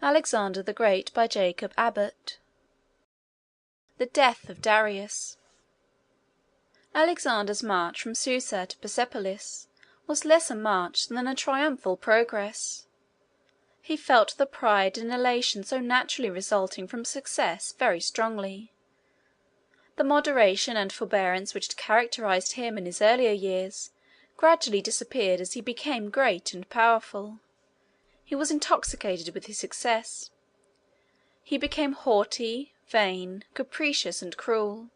Alexander the Great by Jacob Abbott. The death of Darius. Alexander's march from Susa to Persepolis was less a march than a triumphal progress. He felt the pride and elation so naturally resulting from success very strongly. The moderation and forbearance which had characterized him in his earlier years gradually disappeared as he became great and powerful. He was intoxicated with his success. He became haughty, vain, capricious, and cruel.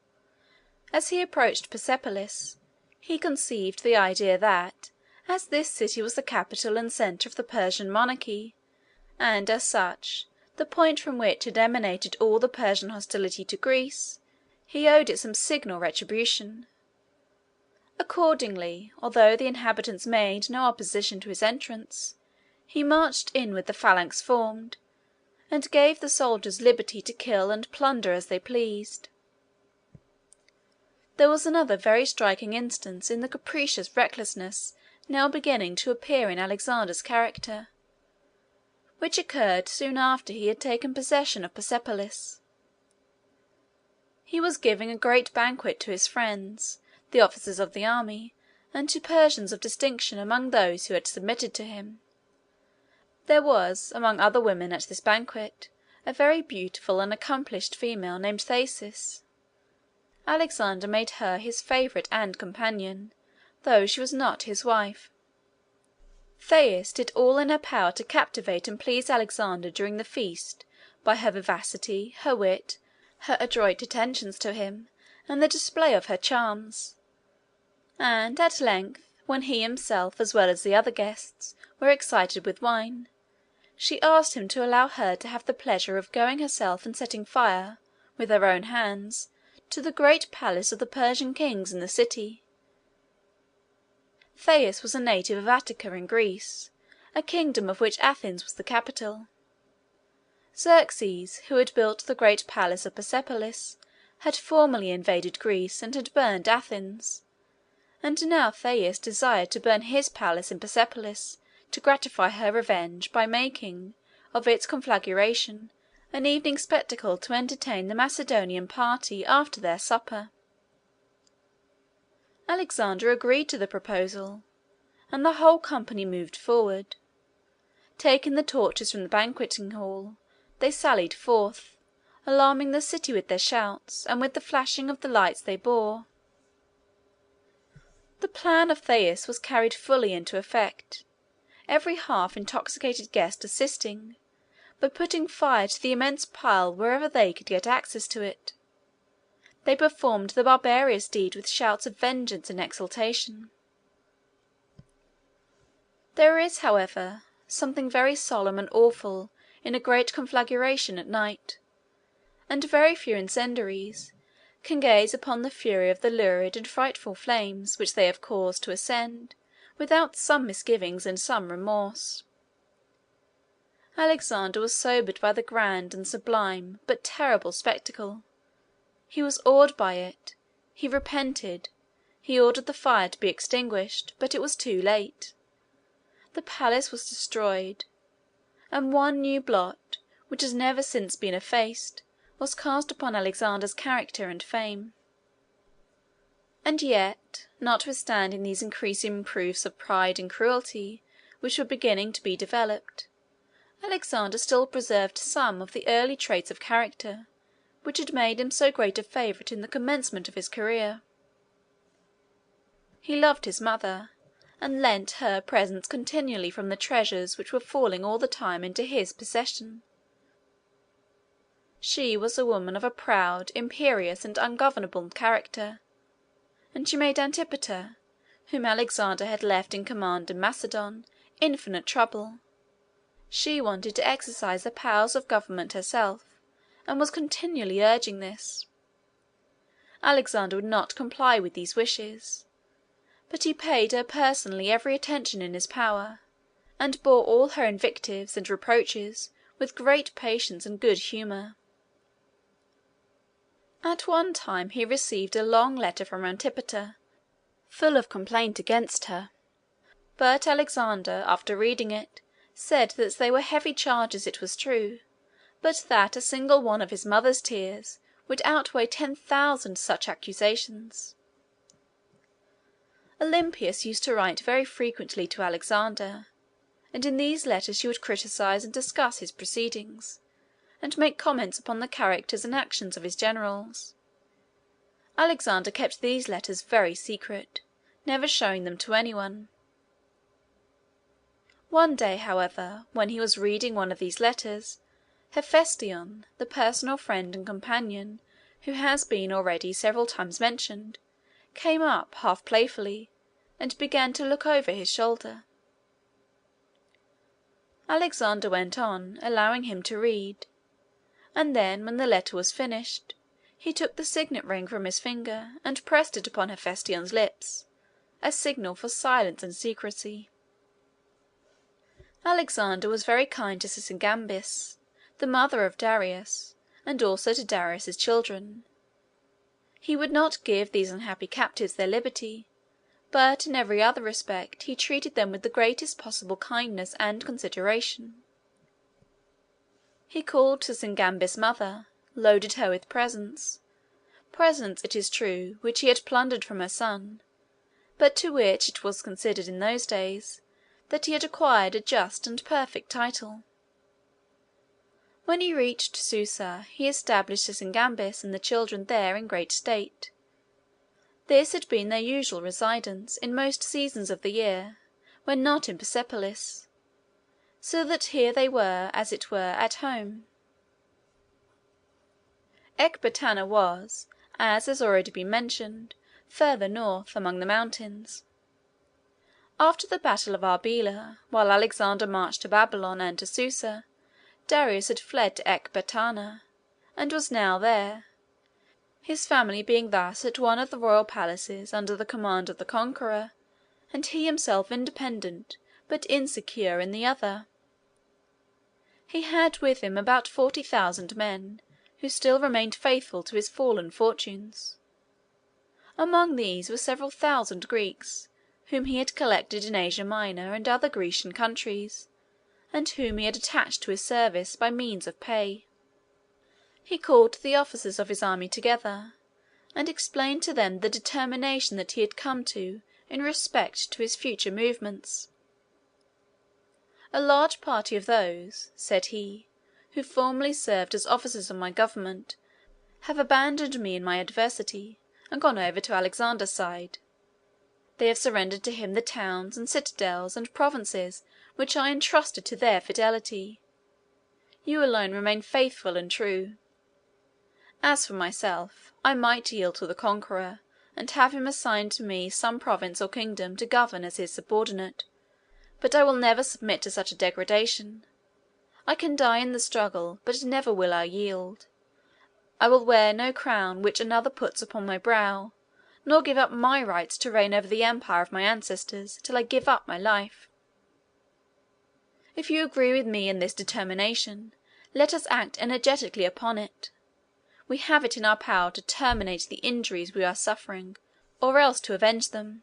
As he approached Persepolis, he conceived the idea that, as this city was the capital and centre of the Persian monarchy, and as such, the point from which had emanated all the Persian hostility to Greece, he owed it some signal retribution. Accordingly, although the inhabitants made no opposition to his entrance, he marched in with the phalanx formed, and gave the soldiers liberty to kill and plunder as they pleased. There was another very striking instance in the capricious recklessness now beginning to appear in Alexander's character, which occurred soon after he had taken possession of Persepolis. He was giving a great banquet to his friends, the officers of the army, and to Persians of distinction among those who had submitted to him. There was, among other women at this banquet, a very beautiful and accomplished female named Thasus. Alexander made her his favourite and companion, though she was not his wife. Thais did all in her power to captivate and please Alexander during the feast by her vivacity, her wit, her adroit attentions to him, and the display of her charms; and at length, when he himself as well as the other guests were excited with wine, she asked him to allow her to have the pleasure of going herself and setting fire, with her own hands, to the great palace of the Persian kings in the city. Thais was a native of Attica in Greece, a kingdom of which Athens was the capital. Xerxes, who had built the great palace of Persepolis, had formerly invaded Greece and had burned Athens, and now Thais desired to burn his palace in Persepolis to gratify her revenge by making, of its conflagration, an evening spectacle to entertain the Macedonian party after their supper. Alexander agreed to the proposal, and the whole company moved forward. Taking the torches from the banqueting hall, they sallied forth, alarming the city with their shouts, and with the flashing of the lights they bore. The plan of Thais was carried fully into effect, every half-intoxicated guest assisting, by putting fire to the immense pile wherever they could get access to it. They performed the barbarous deed with shouts of vengeance and exultation. There is, however, something very solemn and awful in a great conflagration at night, and very few incendiaries can gaze upon the fury of the lurid and frightful flames which they have caused to ascend without some misgivings and some remorse. Alexander was sobered by the grand and sublime but terrible spectacle. He was awed by it. He repented. He ordered the fire to be extinguished, but it was too late. The palace was destroyed, and one new blot, which has never since been effaced, was cast upon Alexander's character and fame. And yet, notwithstanding these increasing proofs of pride and cruelty which were beginning to be developed, Alexander still preserved some of the early traits of character which had made him so great a favourite in the commencement of his career. He loved his mother, and lent her presents continually from the treasures which were falling all the time into his possession. She was a woman of a proud, imperious, and ungovernable character, and she made Antipater, whom Alexander had left in command in Macedon, infinite trouble. She wanted to exercise the powers of government herself, and was continually urging this. Alexander would not comply with these wishes, but he paid her personally every attention in his power, and bore all her invectives and reproaches with great patience and good humour. At one time he received a long letter from Antipater, full of complaint against her, but Alexander, after reading it, said that they were heavy charges, it was true, but that a single one of his mother's tears would outweigh 10,000 such accusations. Olympias used to write very frequently to Alexander, and in these letters she would criticize and discuss his proceedings, and make comments upon the characters and actions of his generals. Alexander kept these letters very secret, never showing them to anyone. One day, however, when he was reading one of these letters, Hephaestion, the personal friend and companion who has been already several times mentioned, came up half playfully, and began to look over his shoulder. Alexander went on, allowing him to read, and then, when the letter was finished, he took the signet ring from his finger and pressed it upon Hephaestion's lips, a signal for silence and secrecy. Alexander was very kind to Sysigambis, the mother of Darius, and also to Darius's children. He would not give these unhappy captives their liberty, but in every other respect he treated them with the greatest possible kindness and consideration. He called Sysigambis' mother, loaded her with presents, it is true, which he had plundered from her son, but to which it was considered in those days that he had acquired a just and perfect title. When he reached Susa, he established Sysigambis and the children there in great state. This had been their usual residence in most seasons of the year, when not in Persepolis, so that here they were, as it were, at home. Ecbatana was, as has already been mentioned, further north, among the mountains. After the battle of Arbela, while Alexander marched to Babylon and to Susa, Darius had fled to Ecbatana, and was now there, his family being thus at one of the royal palaces under the command of the conqueror, and he himself independent but insecure in the other. He had with him about 40,000 men, who still remained faithful to his fallen fortunes. Among these were several thousand Greeks, whom he had collected in Asia Minor and other Grecian countries, and whom he had attached to his service by means of pay. He called the officers of his army together, and explained to them the determination that he had come to in respect to his future movements. "A large party of those," said he, "who formerly served as officers of my government, have abandoned me in my adversity, and gone over to Alexander's side. They have surrendered to him the towns and citadels and provinces which I entrusted to their fidelity. You alone remain faithful and true. As for myself, I might yield to the conqueror, and have him assign to me some province or kingdom to govern as his subordinate, but I will never submit to such a degradation. I can die in the struggle, but never will I yield. I will wear no crown which another puts upon my brow, nor give up my rights to reign over the empire of my ancestors till I give up my life. If you agree with me in this determination, let us act energetically upon it. We have it in our power to terminate the injuries we are suffering, or else to avenge them."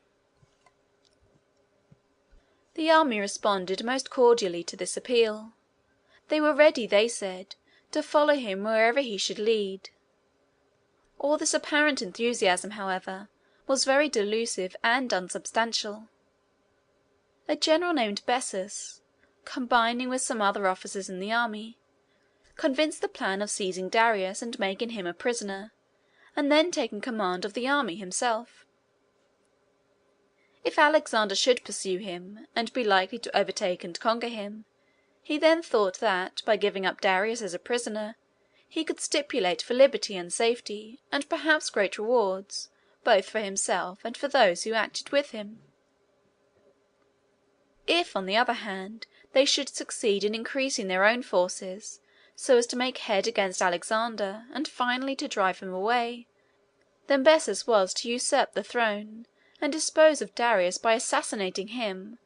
The army responded most cordially to this appeal. They were ready, they said, to follow him wherever he should lead. All this apparent enthusiasm, however, was very delusive and unsubstantial. A general named Bessus, combining with some other officers in the army, conceived the plan of seizing Darius and making him a prisoner, and then taking command of the army himself. If Alexander should pursue him, and be likely to overtake and conquer him, he then thought that, by giving up Darius as a prisoner, he could stipulate for liberty and safety, and perhaps great rewards, both for himself and for those who acted with him. If, on the other hand, they should succeed in increasing their own forces, so as to make head against Alexander, and finally to drive him away, then Bessus was to usurp the throne, and dispose of Darius by assassinating him,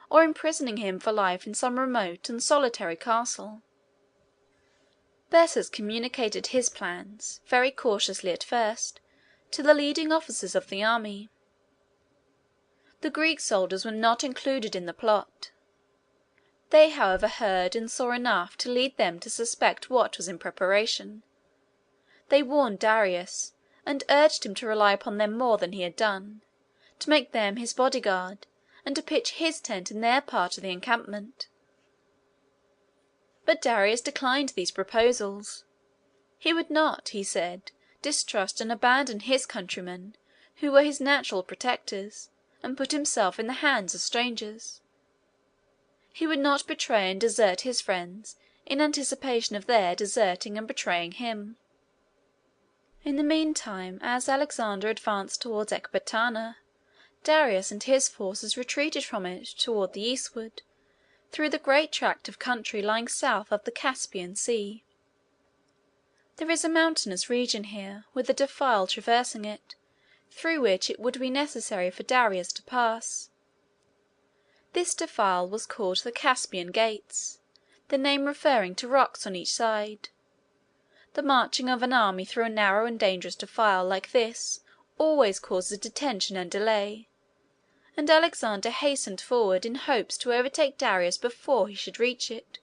or imprisoning him for life in some remote and solitary castle. Bessus communicated his plans, very cautiously at first, to the leading officers of the army. The Greek soldiers were not included in the plot. They, however, heard and saw enough to lead them to suspect what was in preparation. They warned Darius, and urged him to rely upon them more than he had done, to make them his bodyguard, and to pitch his tent in their part of the encampment. But Darius declined these proposals. He would not, he said, distrust and abandon his countrymen, who were his natural protectors, and put himself in the hands of strangers. He would not betray and desert his friends in anticipation of their deserting and betraying him. In the meantime, as Alexander advanced towards Ecbatana, Darius and his forces retreated from it toward the eastward, through the great tract of country lying south of the Caspian Sea. There is a mountainous region here, with a defile traversing it, through which it would be necessary for Darius to pass. This defile was called the Caspian Gates, the name referring to rocks on each side. The marching of an army through a narrow and dangerous defile like this always causes detention and delay, and Alexander hastened forward in hopes to overtake Darius before he should reach it.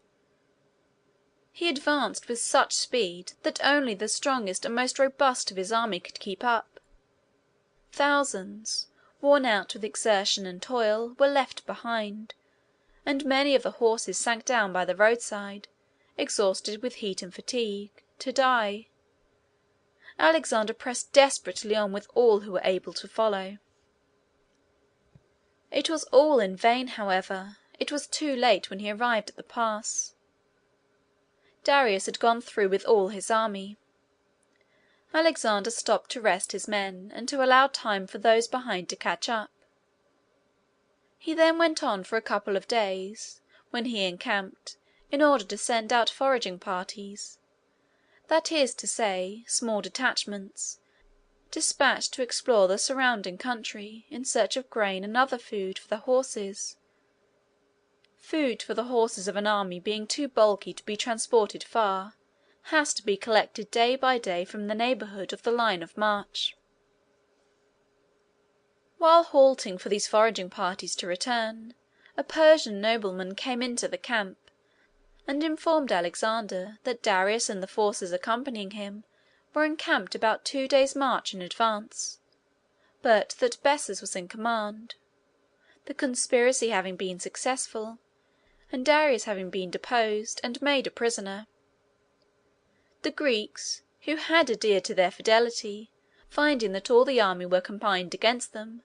He advanced with such speed that only the strongest and most robust of his army could keep up. Thousands, worn out with exertion and toil, were left behind, and many of the horses sank down by the roadside, exhausted with heat and fatigue, to die. Alexander pressed desperately on with all who were able to follow. It was all in vain, however. It was too late when he arrived at the pass. Darius had gone through with all his army. Alexander stopped to rest his men, and to allow time for those behind to catch up. He then went on for a couple of days, when he encamped, in order to send out foraging parties, that is to say, small detachments, dispatched to explore the surrounding country in search of grain and other food for the horses. Food for the horses of an army being too bulky to be transported far, has to be collected day by day from the neighbourhood of the line of march. While halting for these foraging parties to return, a Persian nobleman came into the camp, and informed Alexander that Darius and the forces accompanying him were encamped about 2 days' march in advance, but that Bessus was in command, the conspiracy having been successful, and Darius having been deposed and made a prisoner. The Greeks, who had adhered to their fidelity, finding that all the army were combined against them,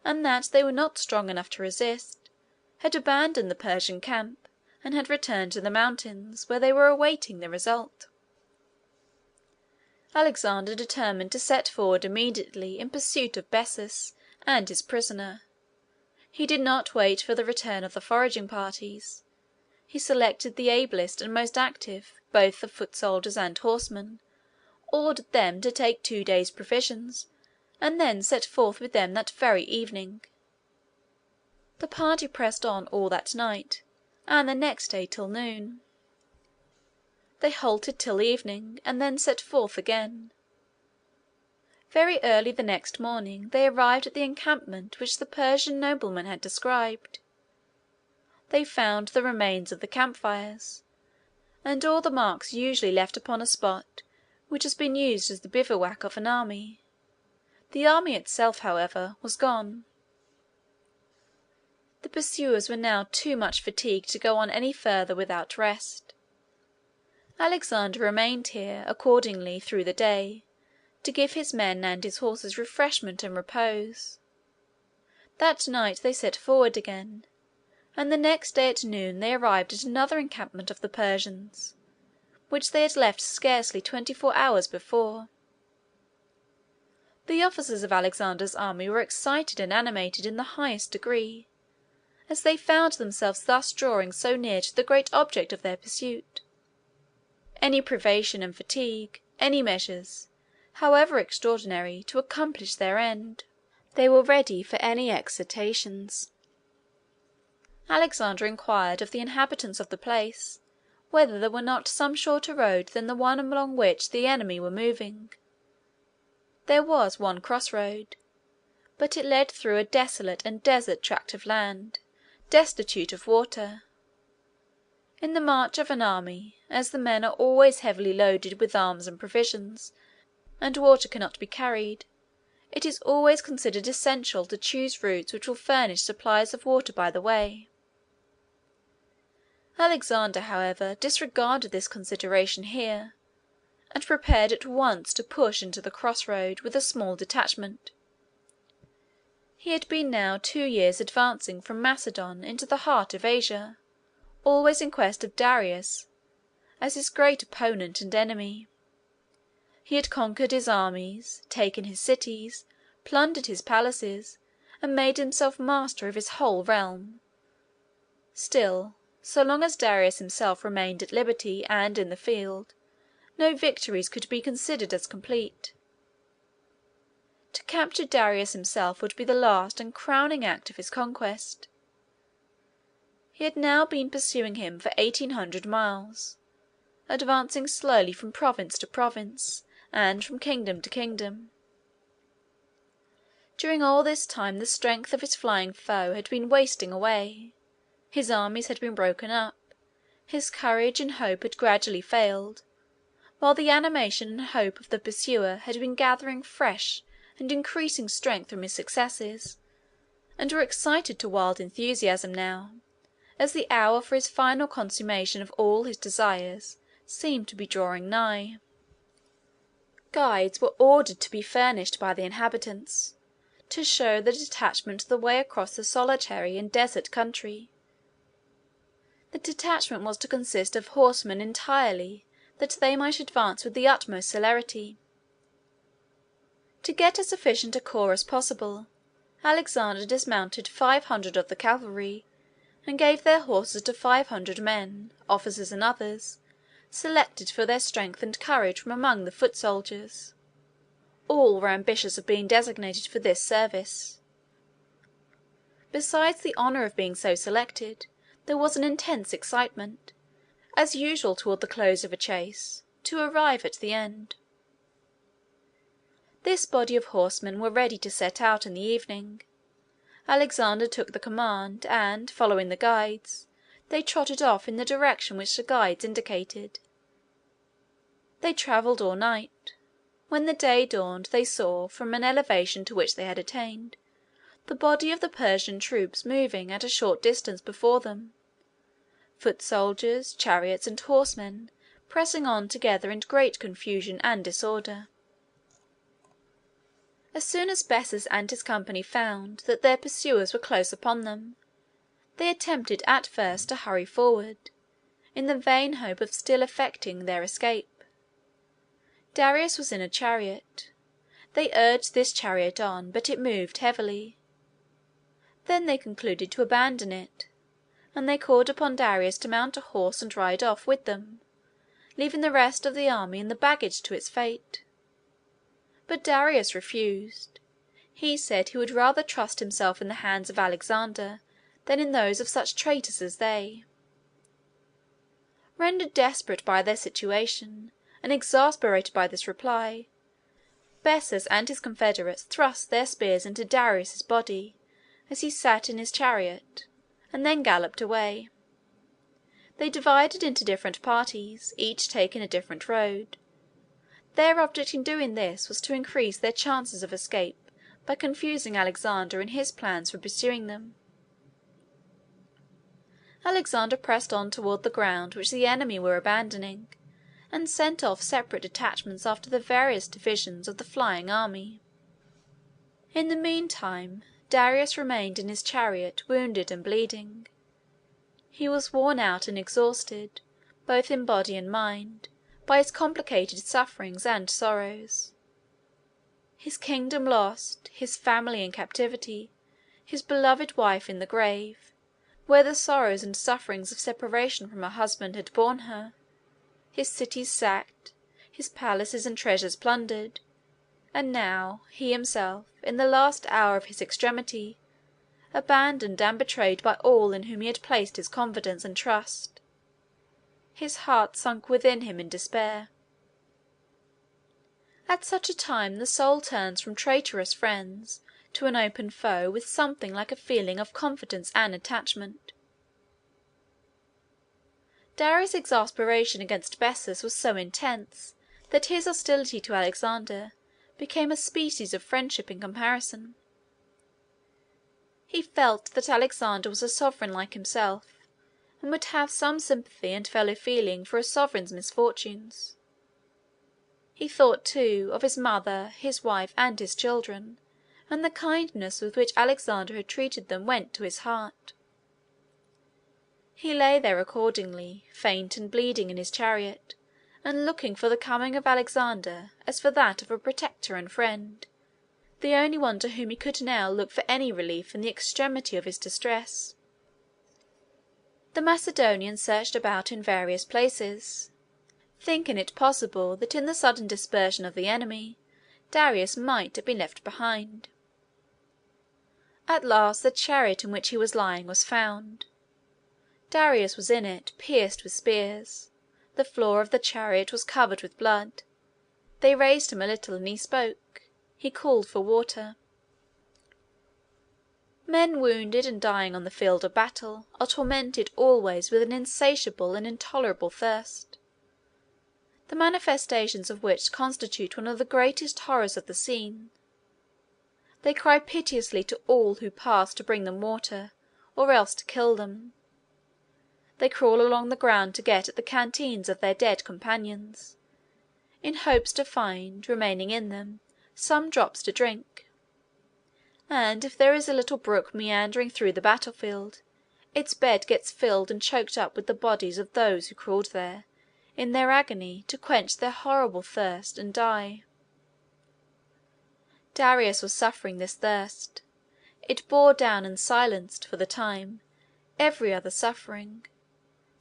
and that they were not strong enough to resist, had abandoned the Persian camp, and had returned to the mountains, where they were awaiting the result. Alexander determined to set forward immediately in pursuit of Bessus and his prisoner. He did not wait for the return of the foraging parties. He selected the ablest and most active, both of foot soldiers and horsemen, ordered them to take 2 days' provisions, and then set forth with them that very evening. The party pressed on all that night, and the next day till noon. They halted till evening, and then set forth again. Very early the next morning they arrived at the encampment which the Persian nobleman had described. They found the remains of the campfires, and all the marks usually left upon a spot which has been used as the bivouac of an army. The army itself, however, was gone. The pursuers were now too much fatigued to go on any further without rest. Alexander remained here, accordingly, through the day, to give his men and his horses refreshment and repose. That night they set forward again, and the next day at noon they arrived at another encampment of the Persians, which they had left scarcely 24 hours before. The officers of Alexander's army were excited and animated in the highest degree, as they found themselves thus drawing so near to the great object of their pursuit. Any privation and fatigue, any measures, however extraordinary, to accomplish their end. They were ready for any exertions. Alexander inquired of the inhabitants of the place whether there were not some shorter road than the one along which the enemy were moving. There was one cross-road, but it led through a desolate and desert tract of land, destitute of water. In the march of an army, as the men are always heavily loaded with arms and provisions, and water cannot be carried, it is always considered essential to choose routes which will furnish supplies of water by the way. Alexander, however, disregarded this consideration here, and prepared at once to push into the cross road with a small detachment. He had been now 2 years advancing from Macedon into the heart of Asia, always in quest of Darius as his great opponent and enemy. He had conquered his armies, taken his cities, plundered his palaces, and made himself master of his whole realm. Still, so long as Darius himself remained at liberty and in the field, no victories could be considered as complete. To capture Darius himself would be the last and crowning act of his conquest. He had now been pursuing him for 1800 miles, advancing slowly from province to province, and from kingdom to kingdom. During all this time the strength of his flying foe had been wasting away, his armies had been broken up, his courage and hope had gradually failed, while the animation and hope of the pursuer had been gathering fresh and increasing strength from his successes, and were excited to wild enthusiasm now, as the hour for his final consummation of all his desires seemed to be drawing nigh. Guides were ordered to be furnished by the inhabitants, to show the detachment the way across the solitary and desert country. The detachment was to consist of horsemen entirely, that they might advance with the utmost celerity. To get as efficient a corps as possible, Alexander dismounted 500 of the cavalry, and gave their horses to 500 men, officers and others, selected for their strength and courage from among the foot soldiers. All were ambitious of being designated for this service. Besides the honour of being so selected, there was an intense excitement, as usual toward the close of a chase, to arrive at the end. This body of horsemen were ready to set out in the evening. Alexander took the command, and, following the guides, they trotted off in the direction which the guides indicated. They travelled all night. When the day dawned they saw, from an elevation to which they had attained, the body of the Persian troops moving at a short distance before them, foot soldiers, chariots, and horsemen pressing on together in great confusion and disorder. As soon as Bessus and his company found that their pursuers were close upon them, they attempted at first to hurry forward, in the vain hope of still effecting their escape. Darius was in a chariot. They urged this chariot on, but it moved heavily. Then they concluded to abandon it, and they called upon Darius to mount a horse and ride off with them, leaving the rest of the army and the baggage to its fate. But Darius refused. He said he would rather trust himself in the hands of Alexander than in those of such traitors as they. Rendered desperate by their situation, and exasperated by this reply, Bessus and his confederates thrust their spears into Darius's body as he sat in his chariot, and then galloped away. They divided into different parties, each taking a different road. Their object in doing this was to increase their chances of escape by confusing Alexander in his plans for pursuing them. Alexander pressed on toward the ground which the enemy were abandoning, and sent off separate detachments after the various divisions of the flying army. In the meantime, Darius remained in his chariot, wounded and bleeding. He was worn out and exhausted, both in body and mind, by his complicated sufferings and sorrows. His kingdom lost, his family in captivity, his beloved wife in the grave, where the sorrows and sufferings of separation from her husband had borne her, his cities sacked, his palaces and treasures plundered, and now he himself, in the last hour of his extremity, abandoned and betrayed by all in whom he had placed his confidence and trust. His heart sunk within him in despair. At such a time the soul turns from traitorous friends to an open foe with something like a feeling of confidence and attachment. Darius' exasperation against Bessus was so intense that his hostility to Alexander became a species of friendship in comparison. He felt that Alexander was a sovereign like himself, and would have some sympathy and fellow feeling for a sovereign's misfortunes. He thought, too, of his mother, his wife, and his children, and the kindness with which Alexander had treated them went to his heart. He lay there accordingly, faint and bleeding in his chariot, and looking for the coming of Alexander as for that of a protector and friend, the only one to whom he could now look for any relief in the extremity of his distress. The Macedonians searched about in various places, thinking it possible that in the sudden dispersion of the enemy, Darius might have been left behind. At last the chariot in which he was lying was found. Darius was in it, pierced with spears. The floor of the chariot was covered with blood. They raised him a little, and he spoke. He called for water. Men wounded and dying on the field of battle are tormented always with an insatiable and intolerable thirst, the manifestations of which constitute one of the greatest horrors of the scene. They cry piteously to all who pass to bring them water, or else to kill them. They crawl along the ground to get at the canteens of their dead companions, in hopes to find, remaining in them, some drops to drink. And if there is a little brook meandering through the battlefield, its bed gets filled and choked up with the bodies of those who crawled there, in their agony, to quench their horrible thirst and die. Darius was suffering this thirst. It bore down and silenced, for the time, every other suffering,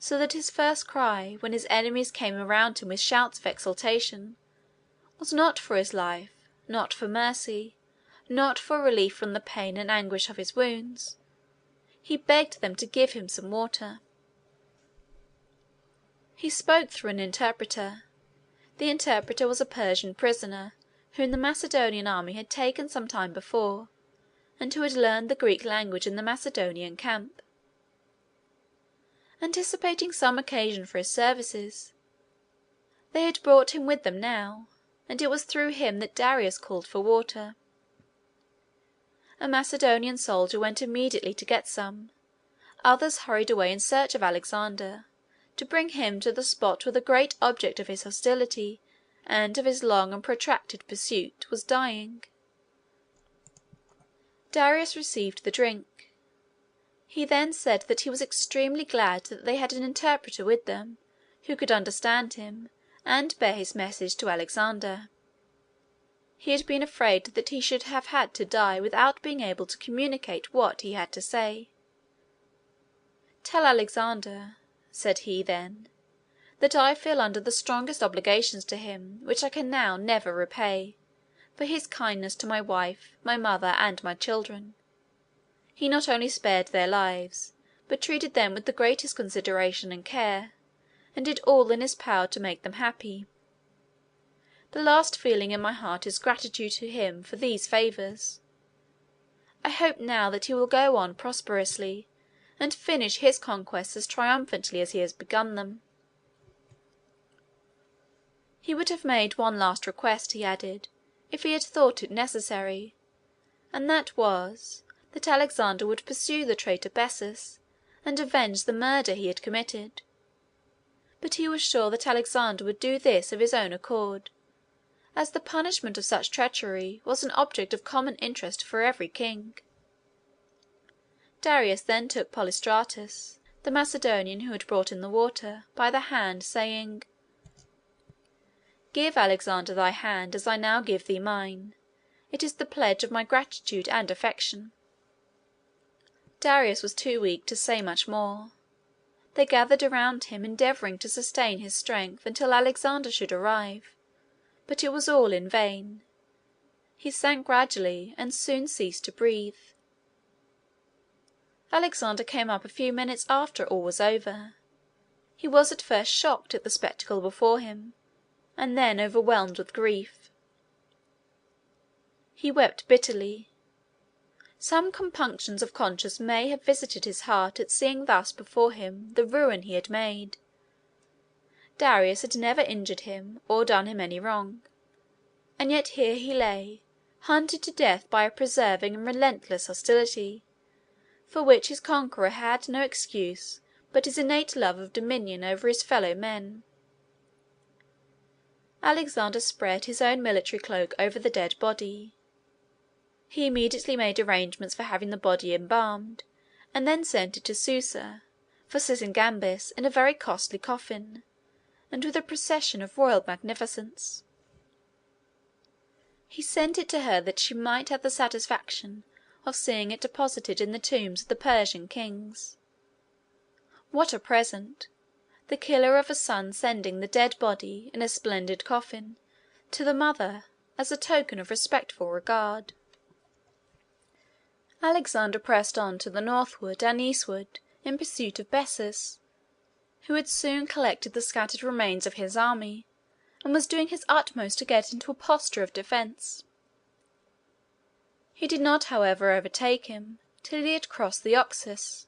so that his first cry, when his enemies came around him with shouts of exultation, was not for his life, not for mercy, not for relief from the pain and anguish of his wounds. He begged them to give him some water. He spoke through an interpreter. The interpreter was a Persian prisoner whom the Macedonian army had taken some time before, and who had learned the Greek language in the Macedonian camp. Anticipating some occasion for his services, they had brought him with them now, and it was through him that Darius called for water. A Macedonian soldier went immediately to get some. Others hurried away in search of Alexander, to bring him to the spot where the great object of his hostility and of his long and protracted pursuit was dying. Darius received the drink. He then said that he was extremely glad that they had an interpreter with them, who could understand him, and bear his message to Alexander. He had been afraid that he should have had to die without being able to communicate what he had to say. "Tell Alexander," said he then, "that I feel under the strongest obligations to him, which I can now never repay, for his kindness to my wife, my mother, and my children. He not only spared their lives, but treated them with the greatest consideration and care, and did all in his power to make them happy. The last feeling in my heart is gratitude to him for these favours. I hope now that he will go on prosperously, and finish his conquests as triumphantly as he has begun them." He would have made one last request, he added, if he had thought it necessary, and that was, that Alexander would pursue the traitor Bessus, and avenge the murder he had committed. But he was sure that Alexander would do this of his own accord, as the punishment of such treachery was an object of common interest for every king. Darius then took Polystratus, the Macedonian who had brought in the water, by the hand, saying, "Give Alexander thy hand, as I now give thee mine. It is the pledge of my gratitude and affection." Darius was too weak to say much more. They gathered around him, endeavouring to sustain his strength until Alexander should arrive, but it was all in vain. He sank gradually, and soon ceased to breathe. Alexander came up a few minutes after all was over. He was at first shocked at the spectacle before him, and then overwhelmed with grief. He wept bitterly. Some compunctions of conscience may have visited his heart at seeing thus before him the ruin he had made, Darius had never injured him or done him any wrong, and yet here he lay, hunted to death by a persevering and relentless hostility, for which his conqueror had no excuse but his innate love of dominion over his fellow men. Alexander spread his own military cloak over the dead body. He immediately made arrangements for having the body embalmed, and then sent it to Susa for Sisygambis in a very costly coffin, and with a procession of royal magnificence. He sent it to her that she might have the satisfaction of seeing it deposited in the tombs of the Persian kings. What a present! The killer of a son sending the dead body, in a splendid coffin, to the mother, as a token of respectful regard. Alexander pressed on to the northward and eastward in pursuit of Bessus, who had soon collected the scattered remains of his army, and was doing his utmost to get into a posture of defence. He did not, however, overtake him till he had crossed the Oxus,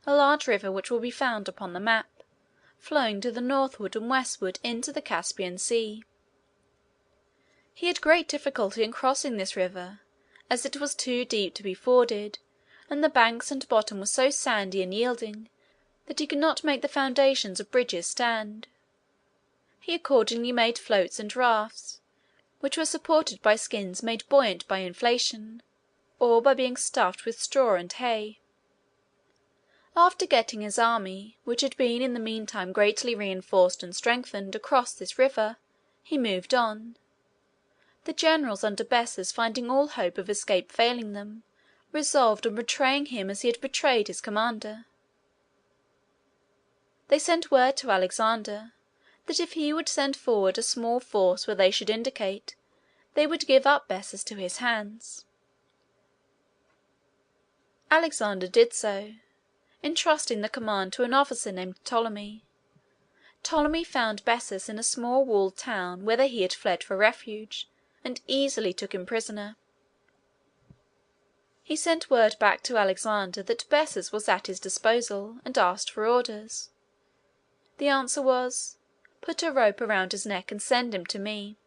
a large river which will be found upon the map, flowing to the northward and westward into the Caspian Sea. He had great difficulty in crossing this river, as it was too deep to be forded, and the banks and bottom were so sandy and yielding that he could not make the foundations of bridges stand. He accordingly made floats and rafts, which were supported by skins made buoyant by inflation, or by being stuffed with straw and hay. After getting his army, which had been in the meantime greatly reinforced and strengthened, across this river, he moved on. The generals under Bessus, finding all hope of escape failing them, resolved on betraying him as he had betrayed his commander. They sent word to Alexander that if he would send forward a small force where they should indicate, they would give up Bessus to his hands. Alexander did so, entrusting the command to an officer named Ptolemy. Ptolemy found Bessus in a small walled town whither he had fled for refuge, and easily took him prisoner. He sent word back to Alexander that Bessus was at his disposal, and asked for orders. The answer was, "Put a rope around his neck and send him to me."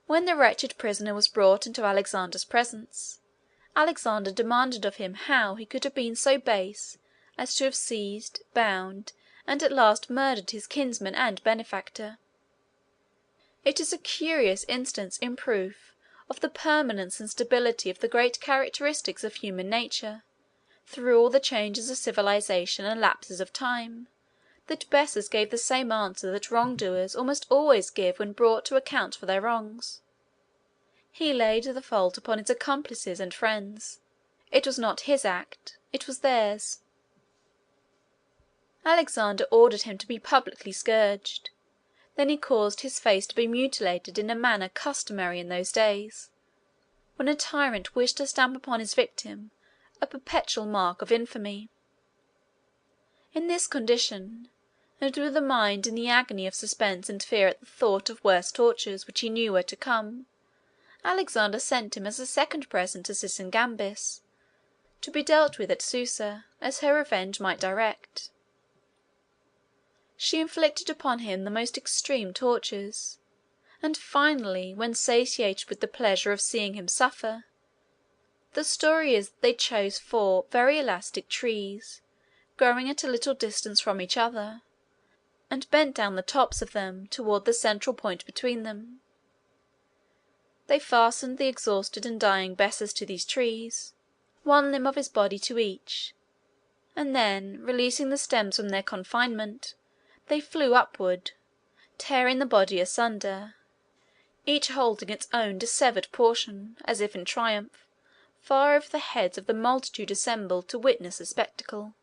When the wretched prisoner was brought into Alexander's presence, Alexander demanded of him how he could have been so base as to have seized, bound, and at last murdered his kinsman and benefactor. It is a curious instance in proof of the permanence and stability of the great characteristics of human nature, through all the changes of civilization and lapses of time, that Bessus gave the same answer that wrongdoers almost always give when brought to account for their wrongs. He laid the fault upon his accomplices and friends. It was not his act, it was theirs. Alexander ordered him to be publicly scourged. Then he caused his face to be mutilated in a manner customary in those days, when a tyrant wished to stamp upon his victim a perpetual mark of infamy. In this condition, and with a mind in the agony of suspense and fear at the thought of worse tortures which he knew were to come, Alexander sent him as a second present to Sisygambis, to be dealt with at Susa, as her revenge might direct. She inflicted upon him the most extreme tortures, and finally, when satiated with the pleasure of seeing him suffer, the story is that they chose 4 very elastic trees, growing at a little distance from each other, and bent down the tops of them toward the central point between them. They fastened the exhausted and dying Bessus to these trees, one limb of his body to each, and then, releasing the stems from their confinement, they flew upward, tearing the body asunder, each holding its own dissevered portion, as if in triumph, far over the heads of the multitude assembled to witness the spectacle.